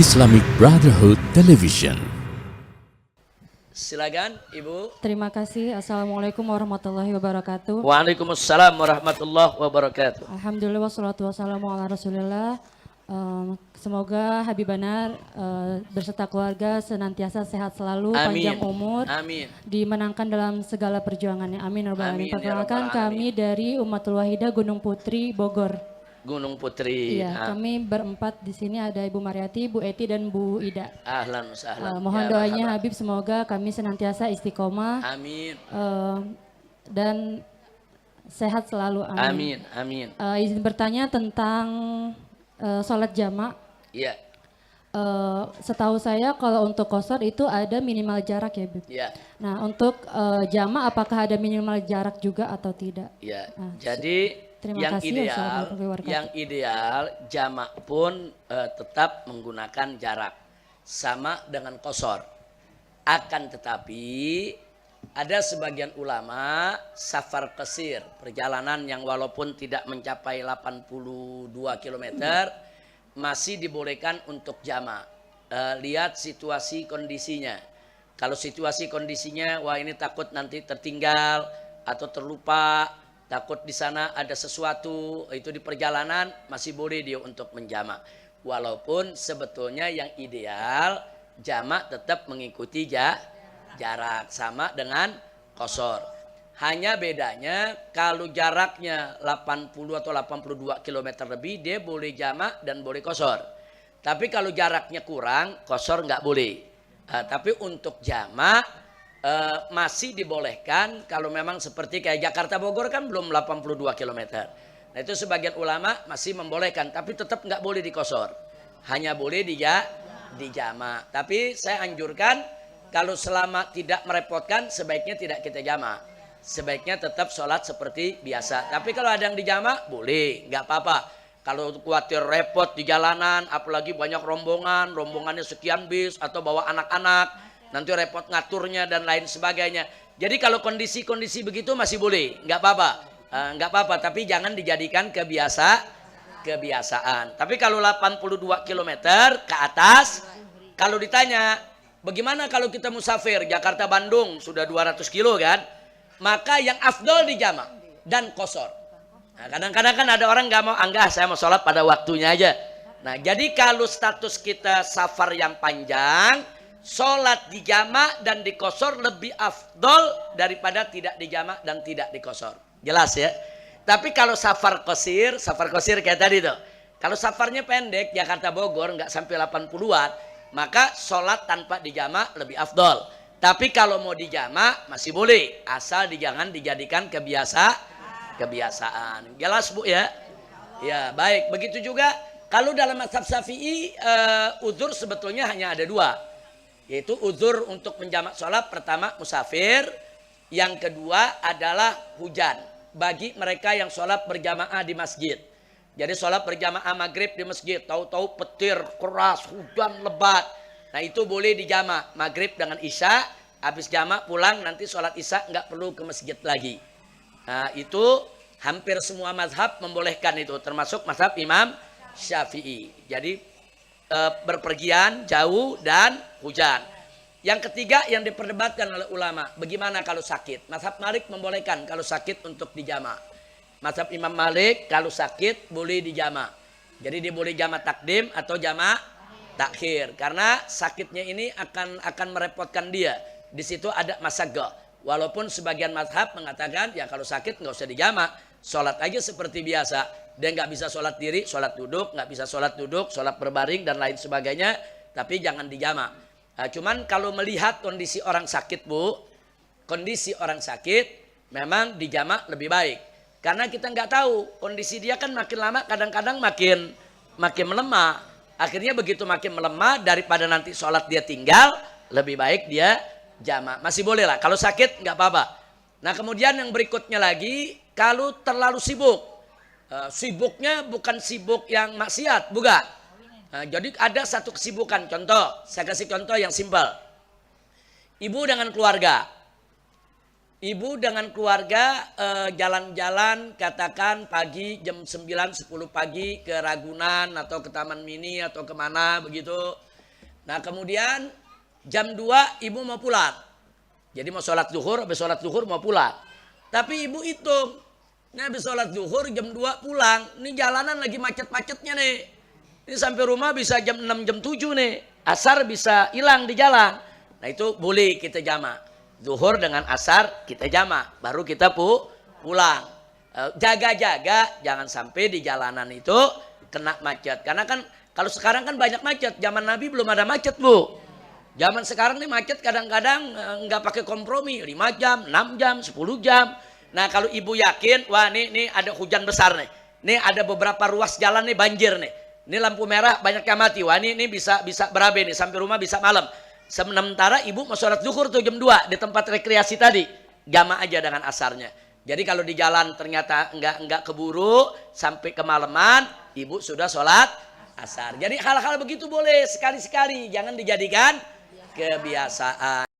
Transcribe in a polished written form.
Islamic Brotherhood Television. Silakan Ibu. Terima kasih. Assalamualaikum warahmatullahi wabarakatuh. Waalaikumsalam warahmatullahi wabarakatuh. Alhamdulillah wassalatu wassalamu ala rasulillah. Semoga Habibana berserta keluarga senantiasa sehat selalu, Amin. panjang umur, Amin. dimenangkan dalam segala perjuangannya. Amin ya rabbal alamin. Amin ya Perkenalkan rabbal kami dari Ummatul Wahidah Gunung Putri Bogor. Gunung Putri. Iya, kami berempat di sini ada Ibu Mariati, Bu Eti dan Bu Ida. Ahlan sahlan. Mohon Ya doanya marhaban. Habib, semoga kami senantiasa istiqomah Amin. dan sehat selalu. Amin. Amin. Izin bertanya tentang sholat jamak. Iya. Setahu saya kalau untuk qashar itu ada minimal jarak ya, Bib. Iya. Nah untuk jamak apakah ada minimal jarak juga atau tidak? Iya. Nah, Jadi terima yang kasih. ideal, Wassalamualaikum warahmatullahi yang ideal jamak pun tetap menggunakan jarak sama dengan qashar. Akan tetapi ada sebagian ulama safar qasir, perjalanan yang walaupun tidak mencapai 82 km masih dibolehkan untuk jamak. Lihat situasi kondisinya. Kalau situasi kondisinya wah ini takut nanti tertinggal atau terlupa, takut di sana ada sesuatu, itu di perjalanan masih boleh dia untuk menjamak. Walaupun sebetulnya yang ideal jamak tetap mengikuti jarak sama dengan qashar. Hanya bedanya kalau jaraknya 80 atau 82 km lebih dia boleh jamak dan boleh qashar. Tapi kalau jaraknya kurang qashar nggak boleh. Tapi untuk jamak masih dibolehkan kalau memang seperti kayak Jakarta Bogor kan belum 82 km. Nah itu sebagian ulama masih membolehkan tapi tetap nggak boleh di qashar. Hanya boleh di jamak. Tapi saya anjurkan kalau selama tidak merepotkan sebaiknya tidak kita jamak. Sebaiknya tetap sholat seperti biasa. Tapi kalau ada yang di jamak boleh, nggak apa-apa. Kalau khawatir repot di jalanan, apalagi banyak rombongan, rombongannya sekian bis atau bawa anak-anak, nanti repot ngaturnya dan lain sebagainya. Jadi kalau kondisi-kondisi begitu masih boleh, nggak apa-apa, nggak apa-apa. Tapi jangan dijadikan kebiasaan. Tapi kalau 82 km ke atas, kalau ditanya bagaimana kalau kita musafir Jakarta Bandung sudah 200 kilo kan, maka yang afdol di jamak dan qashar. Nah, kadang-kadang kan ada orang nggak mau, saya mau sholat pada waktunya aja. Nah jadi kalau status kita safar yang panjang, sholat di jamak dan di qashar lebih afdol daripada tidak di jamak dan tidak di qashar. Jelas ya. Tapi kalau safar qasir kayak tadi tuh. Kalau safarnya pendek Jakarta Bogor nggak sampai 80-an, maka sholat tanpa di jamak lebih afdol. Tapi kalau mau di jamak masih boleh, asal jangan dijadikan kebiasaan. Jelas Bu ya? Ya baik. Begitu juga kalau dalam mazhab Syafi'i uzur sebetulnya hanya ada dua. Yaitu uzur untuk menjamak sholat, pertama musafir, yang kedua adalah hujan. Bagi mereka yang sholat berjamaah di masjid. Jadi sholat berjamaah maghrib di masjid, tahu-tahu petir keras, hujan lebat. Nah itu boleh dijamak maghrib dengan isya, habis jamak pulang nanti sholat isya nggak perlu ke masjid lagi. Nah itu hampir semua mazhab membolehkan itu, termasuk mazhab Imam Syafi'i. Jadi berpergian jauh dan hujan. Yang ketiga yang diperdebatkan oleh ulama, bagaimana kalau sakit? Mazhab Malik membolehkan kalau sakit untuk dijamak. Mazhab Imam Malik kalau sakit boleh dijamak. Jadi dia boleh jamak takdim atau jamak takhir. Karena sakitnya ini akan merepotkan dia. Di situ ada masaggah. Walaupun sebagian mazhab mengatakan ya kalau sakit nggak usah dijamak, sholat aja seperti biasa. Dia nggak bisa sholat diri, sholat duduk, nggak bisa sholat duduk, sholat berbaring dan lain sebagainya. Tapi jangan dijamak. Nah, cuman kalau melihat kondisi orang sakit Bu, kondisi orang sakit memang dijamak lebih baik. Karena kita nggak tahu kondisi dia kan makin lama kadang-kadang makin melemah. Akhirnya begitu makin melemah daripada nanti sholat dia tinggal, lebih baik dia jamak. Masih boleh lah, kalau sakit nggak apa-apa. Nah kemudian yang berikutnya lagi, kalau terlalu sibuk. Sibuknya bukan sibuk yang maksiat, bukan. Jadi ada satu kesibukan, contoh, saya kasih contoh yang simpel. Ibu dengan keluarga. Ibu dengan keluarga jalan-jalan katakan pagi jam 9, 10 pagi ke Ragunan atau ke Taman Mini atau kemana begitu. Nah kemudian jam 2 ibu mau pulang. Jadi mau sholat zuhur, habis sholat zuhur mau pulang. Tapi ibu hitung, ini habis sholat zuhur jam 2 pulang. Ini jalanan lagi macet-macetnya nih. Ini sampai rumah bisa jam 6, jam 7 nih. Asar bisa hilang di jalan. Nah itu boleh kita jamak. Zuhur dengan asar kita jamak. Baru kita pulang. Jaga-jaga jangan sampai di jalanan itu kena macet. Karena kan kalau sekarang kan banyak macet. Zaman Nabi belum ada macet, Bu. Zaman sekarang nih macet kadang-kadang nggak pakai kompromi. 5 jam, 6 jam, 10 jam. Nah kalau ibu yakin, wah nih ada hujan besar nih. Nih ada beberapa ruas jalan nih banjir nih. Ini lampu merah banyak yang mati. Wah ini bisa berabe nih. Sampai rumah bisa malam. Sementara ibu mau sholat zuhur tuh jam 2 di tempat rekreasi tadi. Jamak aja dengan asarnya. Jadi kalau di jalan ternyata enggak keburu sampai kemalaman, ibu sudah sholat asar. Jadi hal-hal begitu boleh sekali-sekali, jangan dijadikan kebiasaan.